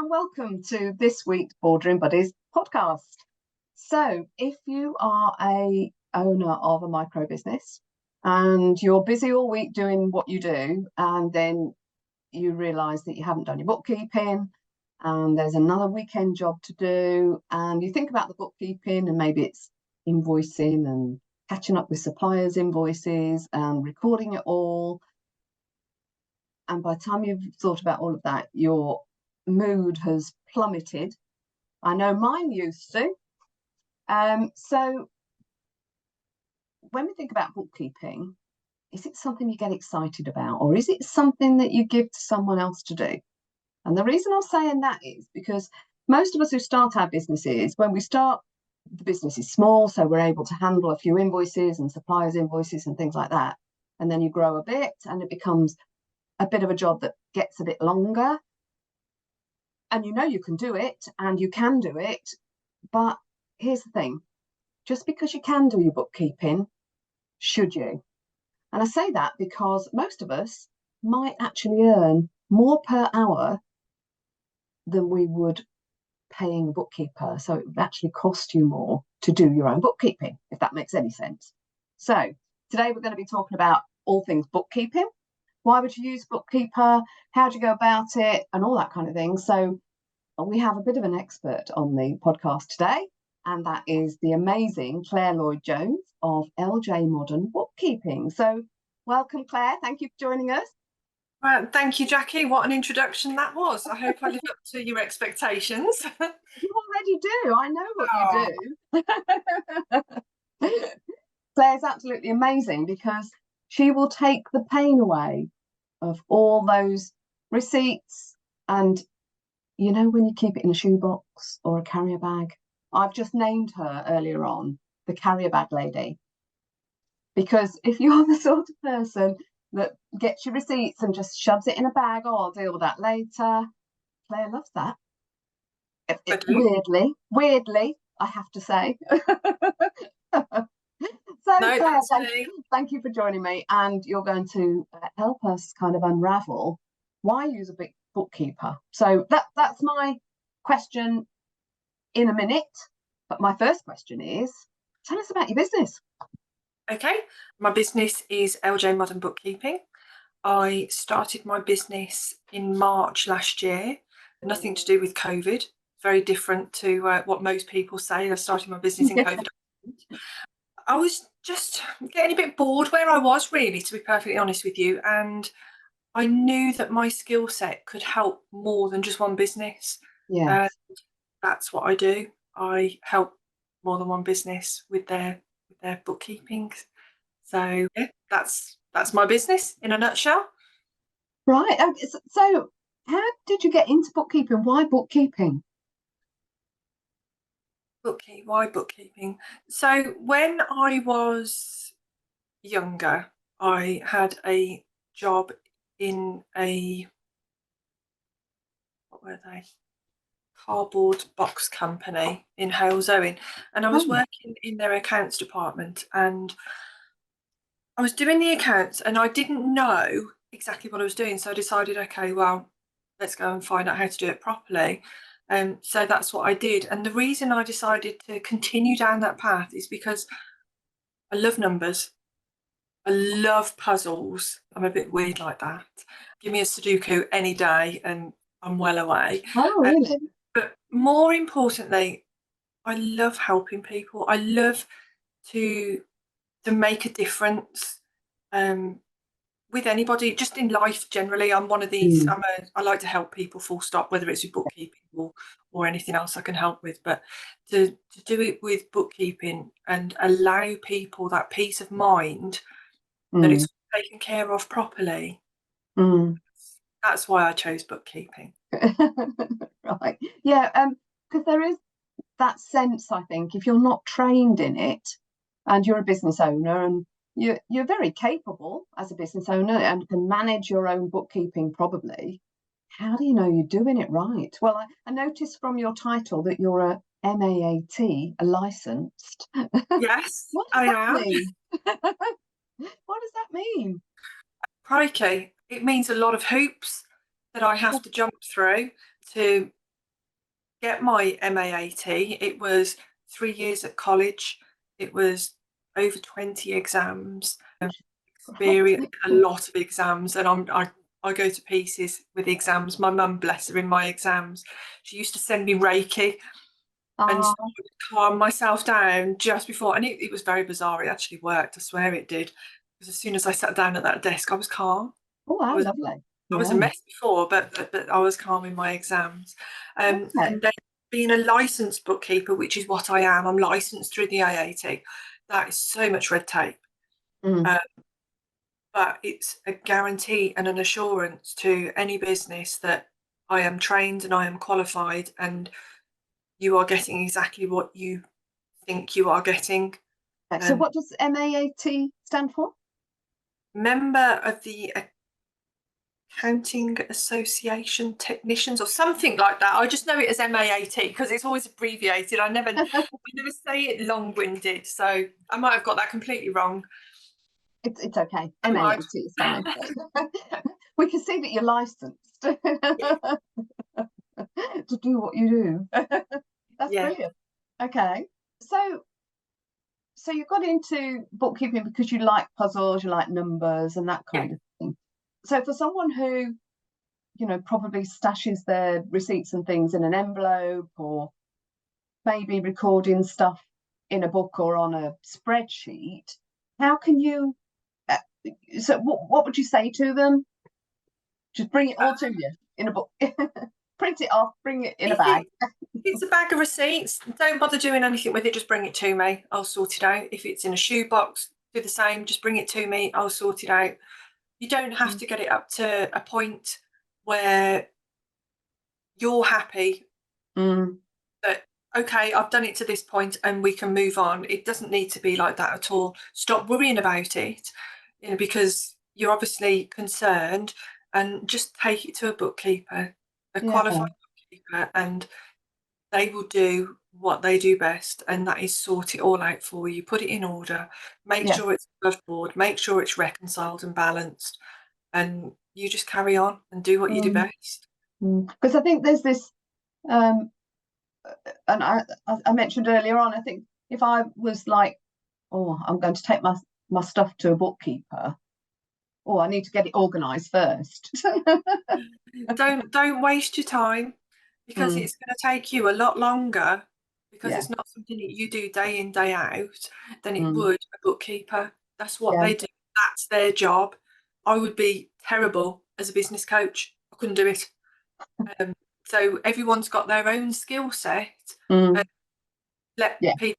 and welcome to this week's Boardroom Buddies podcast. So, if you are a owner of a micro business and you're busy all week doing what you do, and then you realise that you haven't done your bookkeeping, and there's another weekend job to do, and you think about the bookkeeping, and maybe it's invoicing and catching up with suppliers' invoices and recording it all. And by the time you've thought about all of that, your mood has plummeted. I know mine used to. So when we think about bookkeeping, is it something you get excited about, or is it something that you give to someone else to do? And the reason I'm saying that is because most of us who start our businesses, when we start, the business is small, so we're able to handle a few invoices and suppliers' invoices and things like that. And then you grow a bit and it becomes a bit of a job that gets a bit longer. And you know you can do it, and you can do it. But here's the thing, just because you can do your bookkeeping, should you? And I say that because most of us might actually earn more per hour than we would paying a bookkeeper. So it would actually cost you more to do your own bookkeeping, if that makes any sense. So today we're going to be talking about all things bookkeeping. Why would you use bookkeeper? How do you go about it? And all that kind of thing. So we have a bit of an expert on the podcast today, and that is the amazing Claire Lloyd-Jones of LJ Modern Bookkeeping. So welcome, Claire. Thank you for joining us. Well, thank you, Jackie. What an introduction that was. I hope I live up to your expectations. You already do. I know what you do. Claire's absolutely amazing because she will take the pain away of all those receipts, and you know, when you keep it in a shoebox or a carrier bag. I've just named her earlier on the carrier bag lady, because if you're the sort of person that gets your receipts and just shoves it in a bag, oh, I'll deal with that later, Claire loves that. Weirdly, I have to say. So no, Claire, Claire, thank you for joining me, and you're going to help us kind of unravel why use a big bookkeeper. So that's my question in a minute, but my first question is, tell us about your business. Okay, my business is LJ Modern Bookkeeping. I started my business in March last year. Nothing to do with COVID. Very different to what most people say. I started my business in COVID. I was just getting a bit bored where I was, really, to be perfectly honest with you. And I knew that my skill set could help more than just one business. Yeah. That's what I do. I help more than one business with their bookkeeping. So yeah, that's my business in a nutshell. Right. So how did you get into bookkeeping? Why bookkeeping? Why bookkeeping? So when I was younger, I had a job in what were they? Cardboard box company in Halesowen, and I was working in their accounts department, and I was doing the accounts, and I didn't know exactly what I was doing, so I decided, okay, well, let's go and find out how to do it properly. So that's what I did. And the reason I decided to continue down that path is because I love numbers. I love puzzles. I'm a bit weird like that. Give me a Sudoku any day and I'm well away. Oh, really? But more importantly, I love helping people. I love to make a difference with anybody, just in life generally. I'm one of these. I like to help people, full stop. Whether it's with bookkeeping or anything else I can help with, but to do it with bookkeeping and allow people that peace of mind that it's taken care of properly. That's why I chose bookkeeping. Right. Yeah. Because there is that sense, I think, if you're not trained in it and you're a business owner and you're very capable as a business owner and can manage your own bookkeeping probably, how do you know you're doing it right? Well, I noticed from your title that you're a MAAT, a licensed. Yes, I am. What does that mean? Crikey, it means a lot of hoops that I have to jump through to get my MAAT, it was 3 years at college. It was over 20 exams, experience, a lot of exams, and I go to pieces with exams. My mum, bless her, in my exams, she used to send me Reiki and Ah, calm myself down just before, and it was very bizarre. It actually worked, I swear it did. Because as soon as I sat down at that desk, I was calm. oh, I wow, was lovely. I was a Yeah. mess before, but I was calm in my exams. Okay. And then being a licensed bookkeeper, which is what I am, I'm licensed through the AAT. That is so much red tape. Mm. Uh, but it's a guarantee and an assurance to any business that I am trained and I am qualified and you are getting exactly what you think you are getting. Okay. So Um, what does MAAT stand for? Member of the Accounting Association Technicians or something like that. I just know it as MAAT because it's always abbreviated. I never say it long-winded, so I might have got that completely wrong. It's okay. Never MAAT mind. is fine. We can see that you're licensed Yeah, to do what you do. That's yeah, brilliant. Okay. So you got into bookkeeping because you like puzzles, you like numbers and that yeah. kind of thing. So for someone who, probably stashes their receipts and things in an envelope or maybe recording stuff in a book or on a spreadsheet, how can you uh, so what would you say to them? Just bring it all to you in a book. Print it off, bring it in a If bag. it's a bag of receipts, don't bother doing anything with it. Just bring it to me. I'll sort it out. If it's in a shoebox, do the same. Just bring it to me. I'll sort it out. You don't have to get it up to a point where you're happy Mm, that, okay, I've done it to this point and we can move on. It doesn't need to be like that at all. Stop worrying about it, because you're obviously concerned, and just take it to a bookkeeper, a yeah, qualified bookkeeper, and they will do what they do best, and that is sort it all out for you, put it in order, make yeah. sure it's above board, make sure it's reconciled and balanced, and you just carry on and do what you do Mm, best. because I think there's this, um, and I mentioned earlier on. I think if I was like, oh, I'm going to take my stuff to a bookkeeper. Oh, I need to get it organised first. Don't waste your time, because Mm, it's going to take you a lot longer, because yeah. it's not something that you do day in, day out, than it Mm, would a bookkeeper. That's what yeah. they do. That's their job. I would be terrible as a business coach. I couldn't do it. Um, so everyone's got their own skill set, and Mm, let yeah. people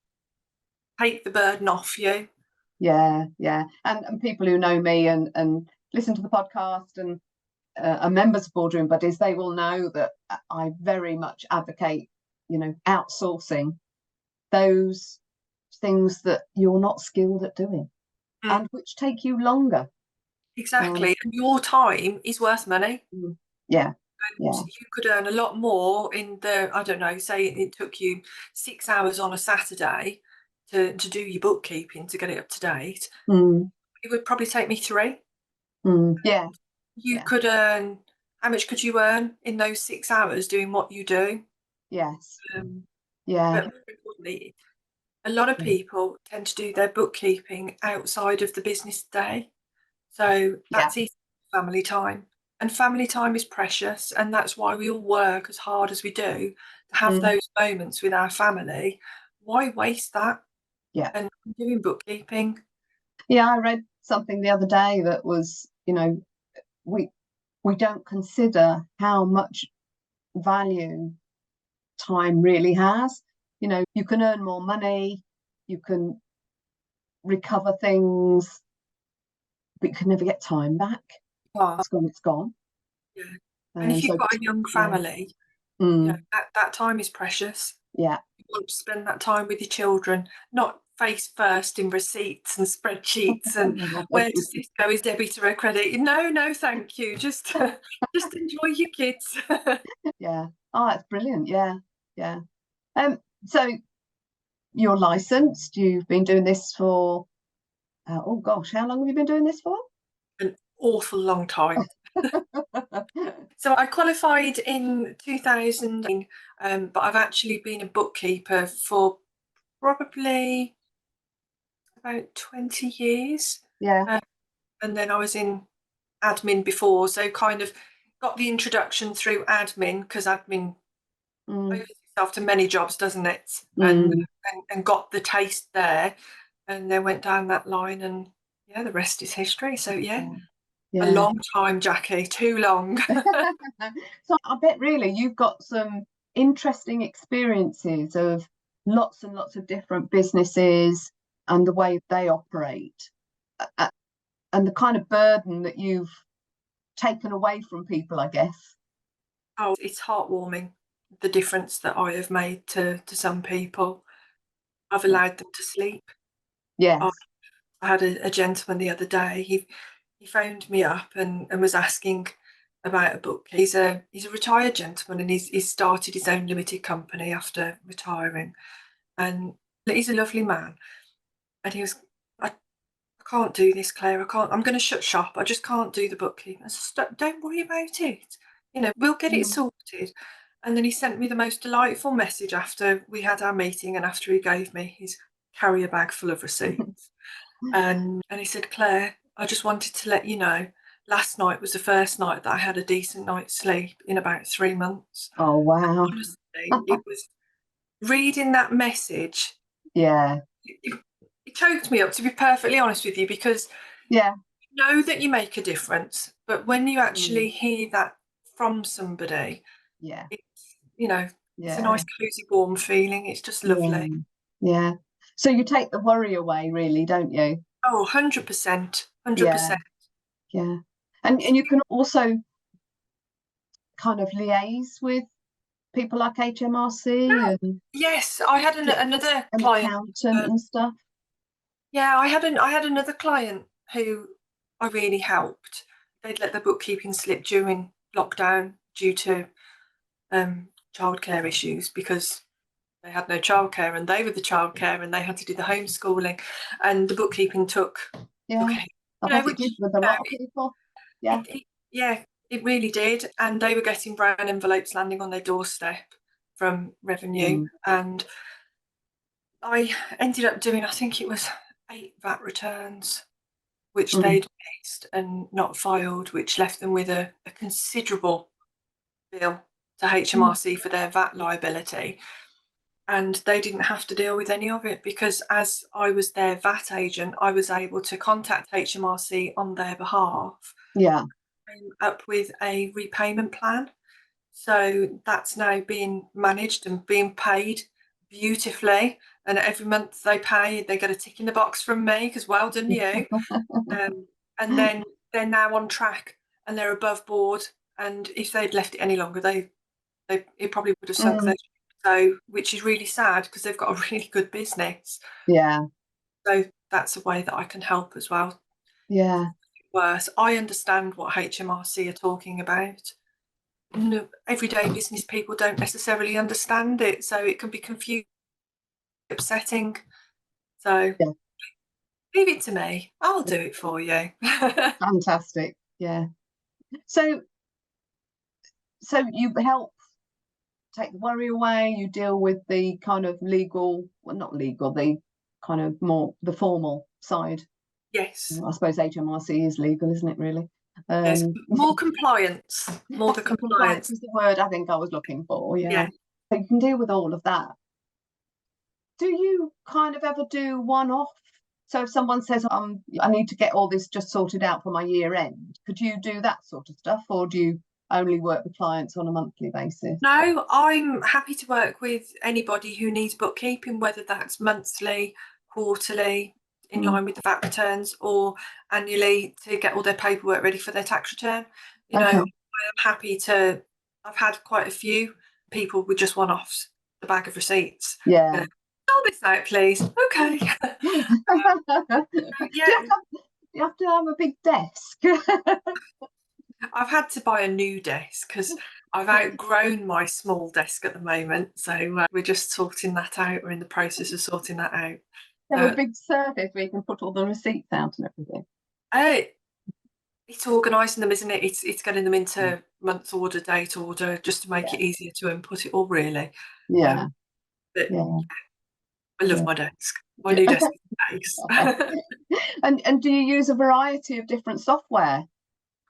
take the burden off you. Yeah. Yeah. And people who know me and listen to the podcast and are members of Boardroom Buddies, they will know that I very much advocate, outsourcing those things that you're not skilled at doing Mm, and which take you longer. Um, exactly. And your time is worth money. mm, yeah, And yeah, you could earn a lot more in the, I don't know, say it took you 6 hours on a Saturday to do your bookkeeping to get it up to date. mm, It would probably take me 3. yeah, You yeah, could earn, how much could you earn in those 6 hours doing what you do? yes, Um, yeah, but more importantly, a lot of people tend to do their bookkeeping outside of the business day. So yeah, that's easy family time. And family time is precious. And that's why we all work as hard as we do to have mm, those moments with our family. Why waste that? yeah, And doing bookkeeping. yeah. I read something the other day that was, we we don't consider how much value time really has. You can earn more money, you can recover things, but you can never get time back. Oh, It's gone, it's gone. yeah. And if you've So got a young yeah, family, mm, that time is precious. yeah. You want to spend that time with your children, not face first in receipts and spreadsheets and where does this go, is debit or a credit? No, no, thank you. Just just enjoy your kids. Yeah. Oh, it's brilliant. Yeah, yeah. So you're licensed. You've been doing this for oh gosh, how long have you been doing this for? An awful long time. So I qualified in 2000, but I've actually been a bookkeeper for probably about 20 years. Yeah. Um, and then I was in admin before, so kind of got the introduction through admin, because admin Mm, opens itself to many jobs, doesn't it? mm, And got the taste there, and then went down that line, and yeah, the rest is history. So yeah, yeah. a Yeah. long time, Jackie, too long. So I bet really you've got some interesting experiences of lots and lots of different businesses and the way they operate, uh, and the kind of burden that you've taken away from people, I guess. Oh, it's heartwarming, the difference that I have made to some people. I've Yeah. allowed them to sleep. I, Yes. I had a gentleman the other day. He phoned me up and was asking about a book. He's a retired gentleman, and he's started his own limited company after retiring, and he's a lovely man. And he was, I can't do this, Claire. I can't. I'm going to shut shop. I just can't do the bookkeeping. I said, Don't worry about it. We'll get it Mm. sorted." And then he sent me the most delightful message after we had our meeting, and after he gave me his carrier bag full of receipts. And he said, "Claire, I just wanted to let you know, last night was the first night that I had a decent night's sleep in about 3 months." Oh, wow. Honestly, it was reading that message. Yeah. It, it choked me up, to be perfectly honest with you, because Yeah. you know that you make a difference, but when you Mm. actually hear that from somebody, Yeah. it's a Yeah. nice, cozy, warm feeling. It's just Yeah. lovely. Yeah. So you take the worry away, really, don't you? Oh, 100%, Yeah. 100%. Yeah. And you can also kind of liaise with people like HMRC No, and yes, I had get another an client. accountant uh, and stuff. Yeah, I had another client who I really helped. They'd let the bookkeeping slip during lockdown due to childcare issues, because they had no childcare, and they were the childcare, and they had to do the homeschooling, and the bookkeeping took Yeah. it, I bet it which did with a lot of people. Yeah. yeah, it really did. And they were getting brown envelopes landing on their doorstep from revenue, Mm. and I ended up doing, I think it was 8 VAT returns, which Mm. they'd missed and not filed, which left them with a considerable bill to Mm. HMRC for their VAT liability. And they didn't have to deal with any of it, because as I was their VAT agent, I was able to contact HMRC on their behalf, Yeah. came up with a repayment plan. So that's now being managed and being paid beautifully. And every month they pay, they get a tick in the box from me, because well done you. Um, and then they're now on track, and they're above board. And if they'd left it any longer, they it probably would have sunk Mm. their ship. So, which is really sad, because they've got a really good business. Yeah. So that's a way that I can help as well. Yeah. Worse, I understand what HMRC are talking about. No, everyday business people don't necessarily understand it, so it can be confusing, upsetting. So Yeah. leave it to me. I'll do it for you. Fantastic. Yeah. So so you help take the worry away, you deal with the kind of legal, well, not legal, the kind of more the formal side. Yes, I suppose HMRC is legal, isn't it, really? yes, Um, more compliance, more the that's it, compliance compliance. is the word I think I was looking for. Yeah. Yeah. So you can deal with all of that. Do you kind of ever do one off? So if someone says, I need to get all this just sorted out for my year end, could you do that sort of stuff, or do you only work with clients on a monthly basis? No, I'm happy to work with anybody who needs bookkeeping, whether that's monthly, quarterly, in Mm. line with the VAT returns, or annually to get all their paperwork ready for their tax return. I Okay. am happy to. I've had quite a few people with just one-offs, the bag of receipts. Yeah. Fill this out, please. Okay. do, Yeah, you have to have a big desk? I've had to buy a new desk because I've outgrown my small desk at the moment. So we're just sorting that out. We're in the process of sorting that out. Have a So big surface where you can put all the receipts out and everything. uh, it's organising them, isn't it? It's getting them into month order, date order, just to make Yeah, it easier to input it all, really. yeah, Um, but yeah, I love yeah. my desk. My new desk is nice. And do you use a variety of different software?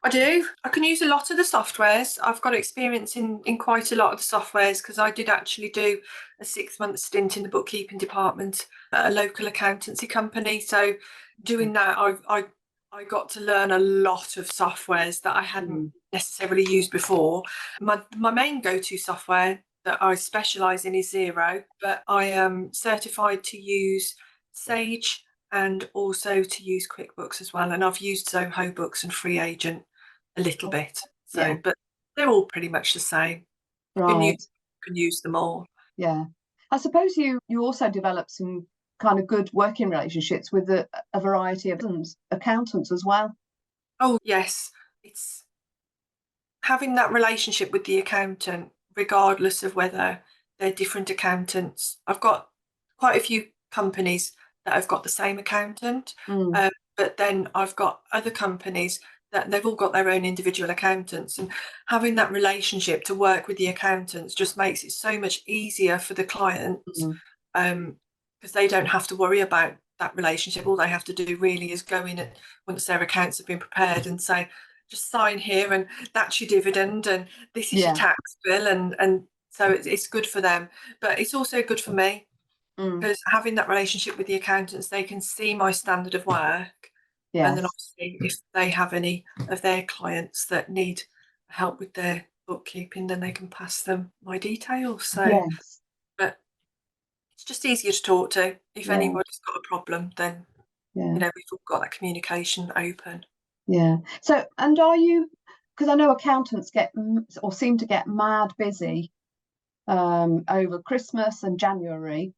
I do. I can use a lot of the softwares. I've got experience in quite a lot of the softwares because I did actually do a 6 month stint in the bookkeeping department at a local accountancy company. So doing that, I got to learn a lot of softwares that I hadn't Mm, necessarily used before. My main go-to software that I specialise in is Xero, but I am certified to use Sage and also to use QuickBooks as well. And I've used Zoho Books and Free Agent a little bit. yeah, So, but they're all pretty much the same. right. You can use them all. Yeah. I suppose you also develop some kind of good working relationships with a variety of accountants as well. Oh yes, it's having that relationship with the accountant, regardless of whether they're different accountants. I've got quite a few companies that have got the same accountant, Mm, but then I've got other companies that they've all got their own individual accountants, and having that relationship to work with the accountants just makes it so much easier for the clients, mm, because they don't have to worry about that relationship. All they have to do really is go in at, once their accounts have been prepared, and say, just sign here, and that's your dividend, and this is your yeah. tax bill, and so it's good for them, but it's also good for me Mm, because having that relationship with the accountants, they can see my standard of work, and then yes. obviously if they have any of their clients that need help with their bookkeeping, then they can pass them my details. So, Yes. but it's just easier to talk to. If Yeah. anybody's got a problem, then Yeah. we've all got that communication open. Yeah. So, and are you, because I know accountants get or seem to get mad busy over Christmas and January,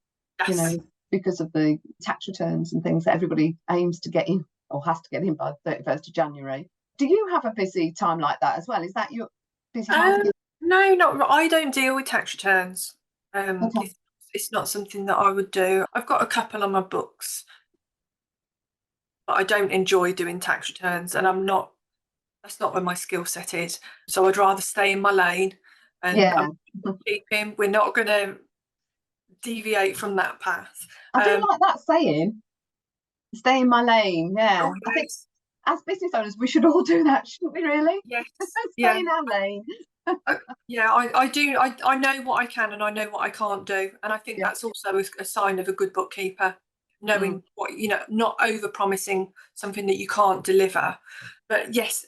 you Yes. know, because of the tax returns and things that everybody aims to get in or has to get in by the 31st of January. Do you have a busy time like that as well? Is that your busy time for Um, you? no, not. I don't deal with tax returns. Okay. It's not something that I would do. I've got a couple on my books, but I don't enjoy doing tax returns, and I'm not. That's not where my skill set is. So I'd rather stay in my lane, and I'm Yeah. keeping. We're not going to deviate from that path. I do like that saying, stay in my lane. Yeah. Oh I think yes, as business owners, we should all do that, shouldn't we, really? yes, Stay yeah. in our lane. Yeah, I do. I know what I can and I know what I can't do. And I think Yeah. that's also a sign of a good bookkeeper, Mm, knowing what, not over promising something that you can't deliver. But yes,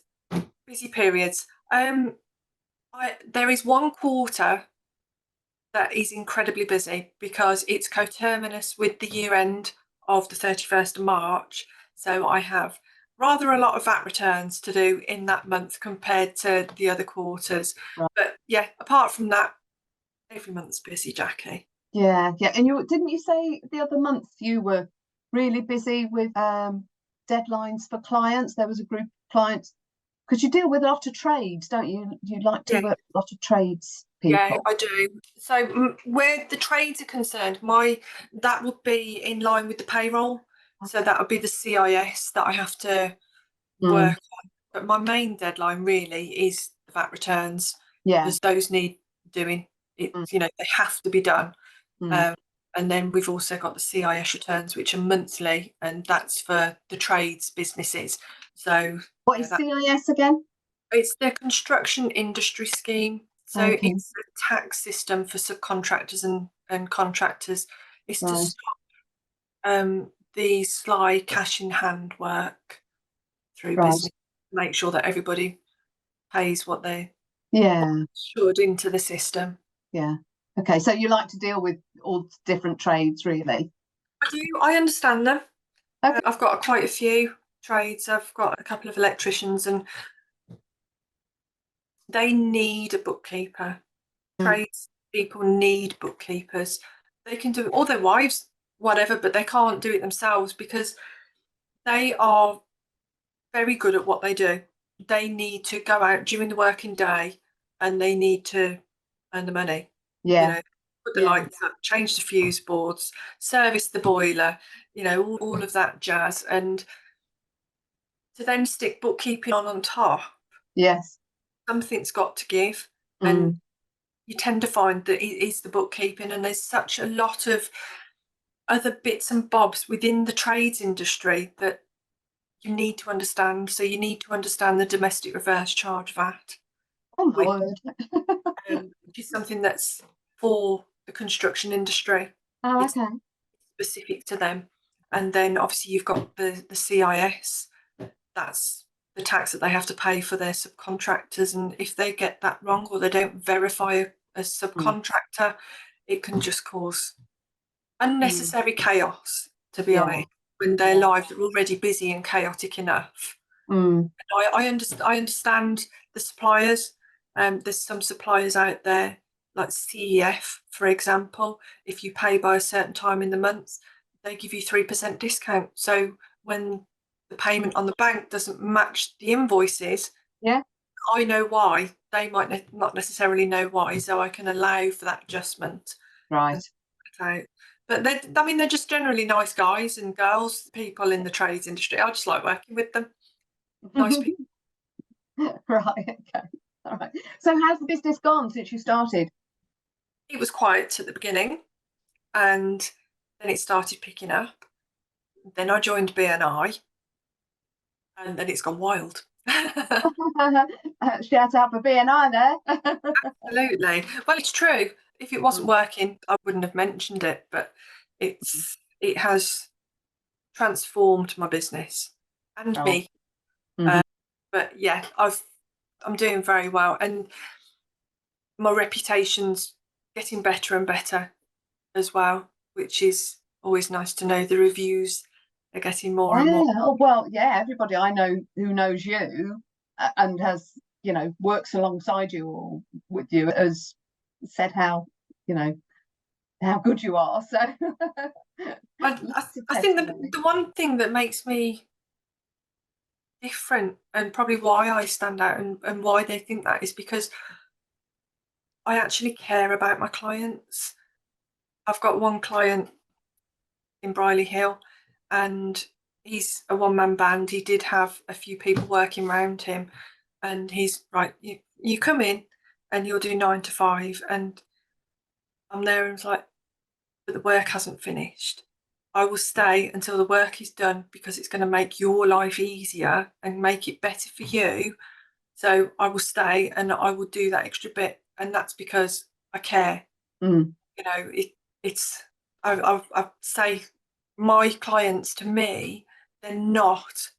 busy periods. There is one quarter that is incredibly busy because it's coterminous with the year end of the 31st of March. So I have rather a lot of VAT returns to do in that month compared to the other quarters. right. But yeah, apart from that, every month's busy, Jackie. Yeah. Yeah. And you didn't you say the other month you were really busy with deadlines for clients? There was a group of clients because you deal with a lot of trades, don't you? You like to Yeah, work with a lot of trades yeah, people. I do. So where the trades are concerned, my that would be in line with the payroll. So that would be the CIS that I have to Mm, work on. But my main deadline really is the VAT returns yeah. because those need doing. It, Mm, they have to be done. mm. Um, and then we've also got the CIS returns, which are monthly, and that's for the trades businesses. So What yeah, is that CIS again? it's the construction industry scheme. So Okay. it's a tax system for subcontractors and contractors. It's to Right. stop the sly cash in hand work through Right. business, make sure that everybody pays what Yeah. they should into the system. Yeah. Okay. So you like to deal with all different trades, really? I do. I understand them. Okay. I've got quite a few trades. I've got a couple of electricians, and they need a bookkeeper. Mm, Trades people need bookkeepers. They can do it, or their wives, whatever, but they can't do it themselves because they are very good at what they do. They need to go out during the working day and they need to earn the money. You yeah. know, put the Yeah. lights up, change the fuse boards, service the boiler, all of that jazz. And to then stick bookkeeping on top, Yes. something's got to give. And Mm. you tend to find that it is the bookkeeping, and there's such a lot of other bits and bobs within the trades industry that you need to understand. So you need to understand the domestic reverse charge VAT, Oh my which, word. which is something that's for the construction industry. Oh, It's okay. specific to them. And then obviously you've got the CIS. That's the tax that they have to pay for their subcontractors. And if they get that wrong or they don't verify a Mm. subcontractor, it can just cause Mm. unnecessary chaos, to be Yeah. honest, when their Yeah. lives are already busy and chaotic enough. Mm. I understand the suppliers. There's some suppliers out there, like CEF, for example. If you pay by a certain time in the month, they give you 3% discount. So when the Mm. payment on the bank doesn't match the invoices, Yeah. I know why. They might not necessarily know why, so I can allow for that adjustment. Right. And out. But I mean, they're just generally nice guys and girls, people in the trades industry. I just like working with them. Nice people. Right. Okay. All right. So how's the business gone since you started? It was quiet at the beginning, and then it started picking up. Then I joined BNI, and then it's gone wild. Shout out for BNI there. Absolutely. Well, it's true. If it wasn't Mm. working, I wouldn't have mentioned it, but it has transformed my business and Oh. me. Mhm. But yeah, I'm doing very well, and my reputation's getting better and better as well, which is always nice to know. The reviews are getting more and more. Yeah. Oh, well, yeah. Everybody I know who knows you and has, works alongside you or with you has said how, you know, how good you are. So it's a I think testimony. the one thing that makes me different, and probably why I stand out, and why they think that, is because I actually care about my clients. I've got one client in Briley Hill, and he's a one-man band. He did have a few people working around him, and he's right. You come in, and you'll do 9 to 5, and I'm there, and it's like, but the work hasn't finished. I will stay until the work is done because it's going to make your life easier and make it better for you. So I will stay and I will do that extra bit, and that's because I care. Mm. You know, it's I say my clients to me, they're not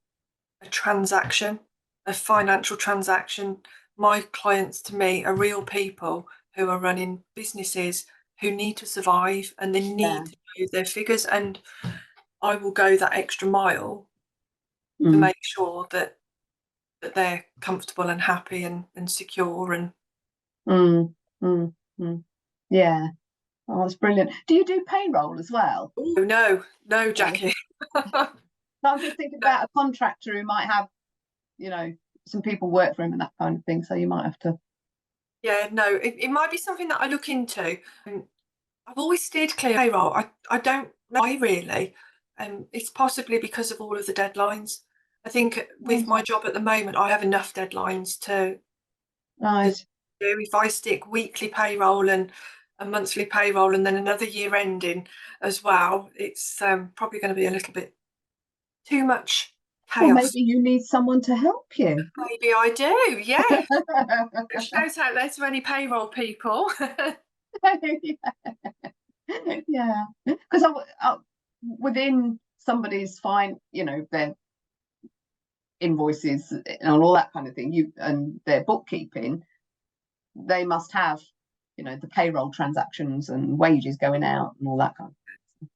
a transaction, a financial transaction. My clients to me are real people who are running businesses, who need to survive, and they Yeah. need to know their figures. And I will go that extra mile to Mm. make sure that they're comfortable and happy and secure. And Mm. Mm. Mm. Yeah. Oh, that's brilliant. Do you do payroll as well? oh no, no, No. Jackie. So I'm just thinking about a contractor who might have, you know, some people work for him and that kind of thing. So you might have to. Yeah, no, it might be something that I look into. And I've always steered clear of payroll. I don't know why really. It's possibly because of all of the deadlines. I think with my job at the moment, I have enough deadlines to Right. do. If I stick weekly payroll and a monthly payroll and then another year ending as well, it's probably going to be a little bit too much Well, chaos. maybe you need someone to help you. Maybe I do, yeah. Shout out there to any payroll people. Yeah, because within somebody's fine, their invoices and all that kind of thing, and their bookkeeping, they must have, the payroll transactions and wages going out and all that kind of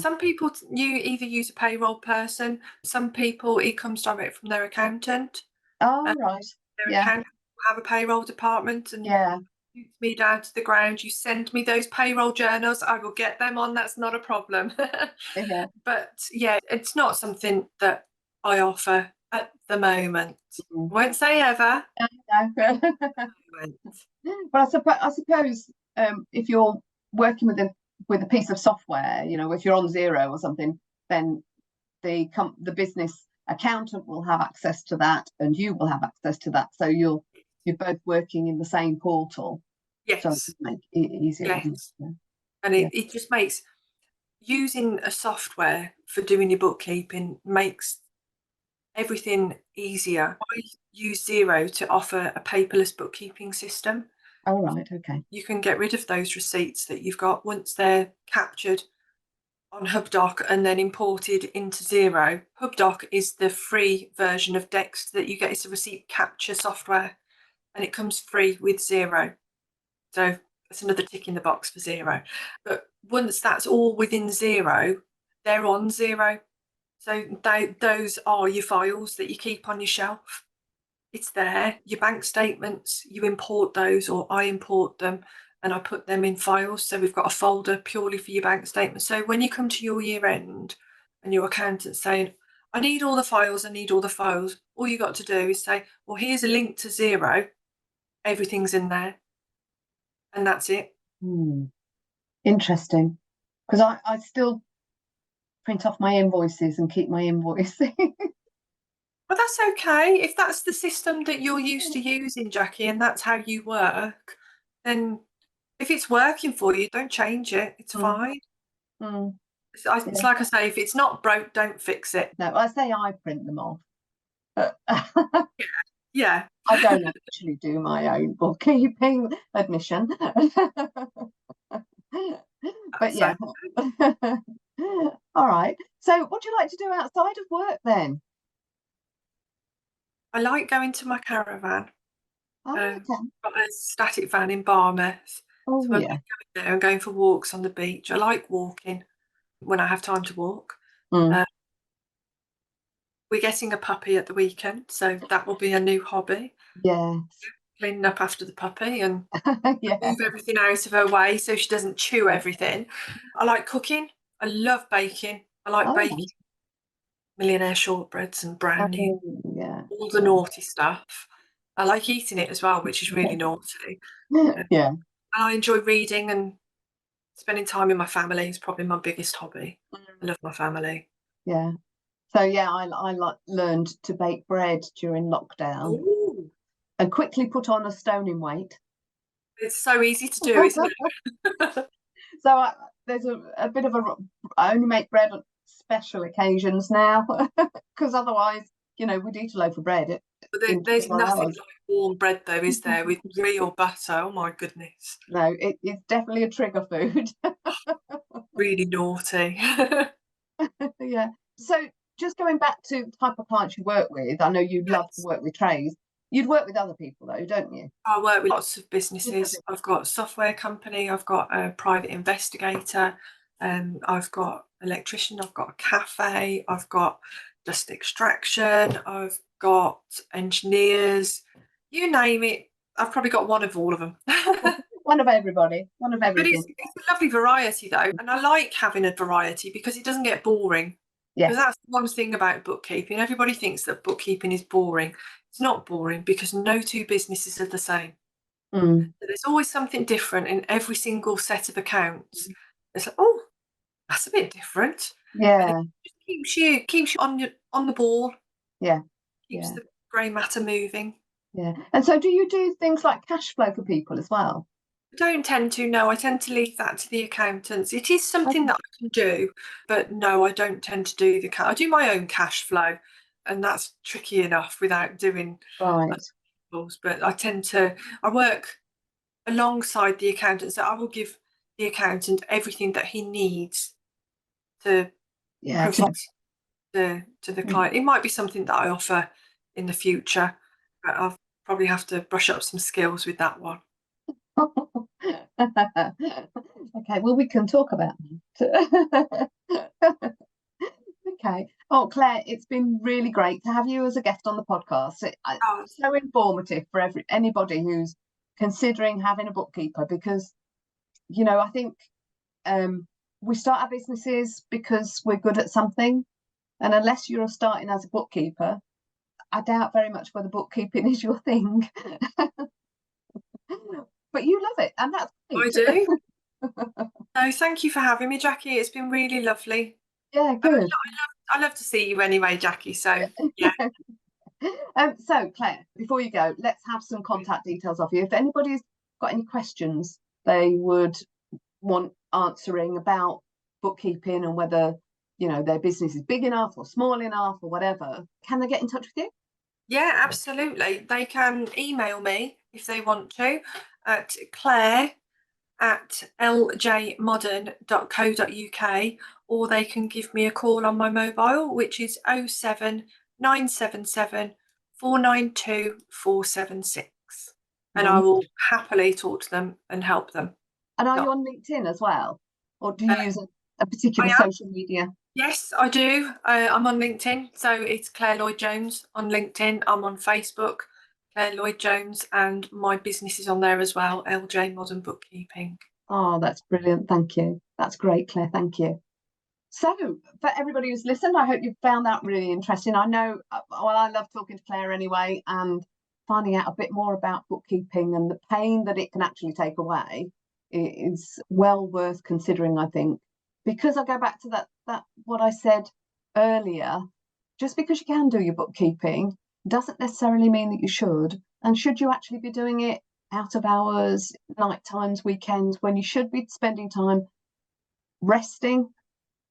Some people you either use a payroll person. Some people it comes direct from their accountant. Oh, And right. their Yeah, accountant will have a payroll department and yeah, shoots me down to the ground. You send me those payroll journals, I will get them on. That's not a problem. yeah. But yeah, it's not something that I offer at the moment. Mm. Won't say ever. Yeah. But I suppose if you're working with a piece of software, if you're on Zero or something, then the business accountant will have access to that, and you will have access to that. So you're both working in the same portal. So it Yes, make it easier, doesn't yes. it? And Yeah. it just makes using a software for doing your bookkeeping makes everything easier. I use Xero to offer a paperless bookkeeping system. All right. Okay. You can get rid of those receipts that you've got once they're captured on HubDoc and then imported into Xero. HubDoc is the free version of Dex that you get. It's a receipt capture software, and it comes free with Xero. So that's another tick in the box for Xero. But once that's all within Xero, they're on Xero. So those are your files that you keep on your shelf. It's there. Your bank statements, you import those, or I import them and I put them in files. So we've got a folder purely for your bank statements. So when you come to your year end and your accountant's saying, I need all the files, I need all the files, all you got to do is say, well, here's a link to Xero. Everything's in there. And that's it. Interesting. Because I still print off my invoices and keep my invoicing. Well, that's okay. If that's the system that you're used to using, Jackie, and that's how you work, then if it's working for you, don't change it. It's Mm, fine. mm, It's yeah. like I say, if it's not broke, don't fix it. No, I say I print them off, but Yeah, I don't actually do my own bookkeeping, admission. But so yeah. All right. So what do you like to do outside of work then? I like going to my caravan. Oh, okay. Got a static van in Barmouth, Oh, so I like yeah. going there and going for walks on the beach. I like walking when I have time to walk. Mm, Uh, we're getting a puppy at the weekend, so that will be a new hobby. yes. Cleaning up after the puppy and Yeah. move everything out of her way so she doesn't chew everything. I like cooking. I love baking. I like All baking millionaire shortbreads and right. brownies, Oh, yeah. all the naughty stuff. I like eating it as well, which is really naughty. Yeah. And Yeah. I enjoy reading, and spending time with my family is probably my biggest hobby. I love my family. Yeah. So yeah, I learned to bake bread during lockdown Oh, and quickly put on a stoning weight. it's so easy to do, isn't it? So there's a bit of I only make bread on special occasions now because otherwise, we'd eat a loaf of bread But in there's 24 nothing hours. like warm bread, though, is there, with real butter? Oh my goodness, No, it's definitely a trigger food. really naughty. Yeah. So just going back to the type of clients you work with, I know you'd love to Yes. work with trades. You'd work with other people though, don't you? I work with lots of businesses. I've got a software company, I've got a private investigator, I've got electrician, I've got a cafe, I've got dust extraction, I've got engineers, you name it. I've probably got one of all of them. One of everybody, one of But everything. it's a lovely variety though, and I like having a variety because it doesn't get boring. Yeah. Because that's one thing about bookkeeping. Everybody thinks that bookkeeping is boring. It's not boring because no two businesses are the same. Mm. So there's always something different in every single set of accounts. It's like, oh, that's a bit different, and it Yeah. just keeps you on the ball, Yeah. keeps Yeah. the grey matter moving. Yeah. And so do you do things like cash flow for people as well? I don't tend to. No, I tend to leave that to the accountants. It is something Okay. that I can do, but no, I don't tend to do I do my own cash flow, and that's tricky enough without doing other Right. people's. But I work alongside the accountant, so I will give the accountant everything that he needs to Yeah. provide to the client. It might be something that I offer in the future, but I'll probably have to brush up some skills with that one. Okay, well, we can talk about that. Okay. Oh, Claire, it's been really great to have you as a guest on the podcast. Oh, It's so informative for anybody who's considering having a bookkeeper because, I think we start our businesses because we're good at something. And unless you're starting as a bookkeeper, I doubt very much whether bookkeeping is your thing. But you love it, and that's I great. do. No, thank you for having me, Jackie. It's been really lovely. Yeah, And good. I love to see you anyway, Jackie. So yeah. So Claire, before you go, let's have some contact details of you. If anybody's got any questions they would want answering about bookkeeping and whether, you know, their business is big enough or small enough or whatever, can they get in touch with you? Yeah, absolutely. They can email me if they want to at claire@ljmodern.co.uk, or they can give me a call on my mobile, which is 07977 492 476. And I will happily talk to them and help them. And are you on LinkedIn as well? Or do you use a I particular am. social media? Yes, I do. I'm on LinkedIn, so it's Claire Lloyd Jones on LinkedIn. I'm on Facebook, Claire Lloyd Jones, and my business is on there as well, LJ Modern Bookkeeping. Oh, that's brilliant. Thank you. That's great, Claire. Thank you. So, for everybody who's listened, I hope you've found that really interesting. I know, well, I love talking to Claire anyway, and finding out a bit more about bookkeeping and the pain that it can actually take away is well worth considering, I think. Because I go back to that what I said earlier, just because you can do your bookkeeping doesn't necessarily mean that you should. And should you actually be doing it out of hours, night times, weekends, when you should be spending time resting,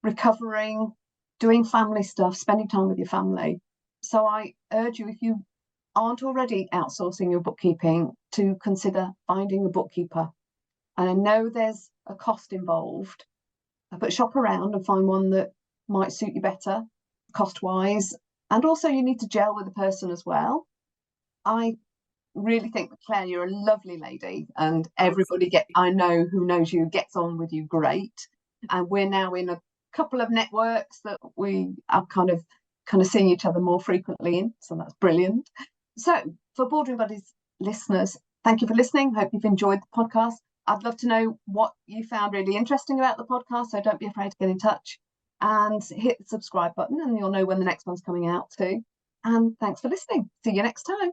recovering, doing family stuff, spending time with your family. So I urge you, if you aren't already outsourcing your bookkeeping, to consider finding a bookkeeper. And I know there's a cost involved, but shop around and find one that might suit you better, cost-wise. And also you need to gel with the person as well. I really think that Claire, you're a lovely lady, and everybody I know who knows you gets on with you great. And we're now in a couple of networks that we are kind of seeing each other more frequently in, so that's brilliant. So for Boardroom Buddies listeners, thank you for listening. Hope you've enjoyed the podcast. I'd love to know what you found really interesting about the podcast, so don't be afraid to get in touch and hit the subscribe button, and you'll know when the next one's coming out too. And thanks for listening. See you next time.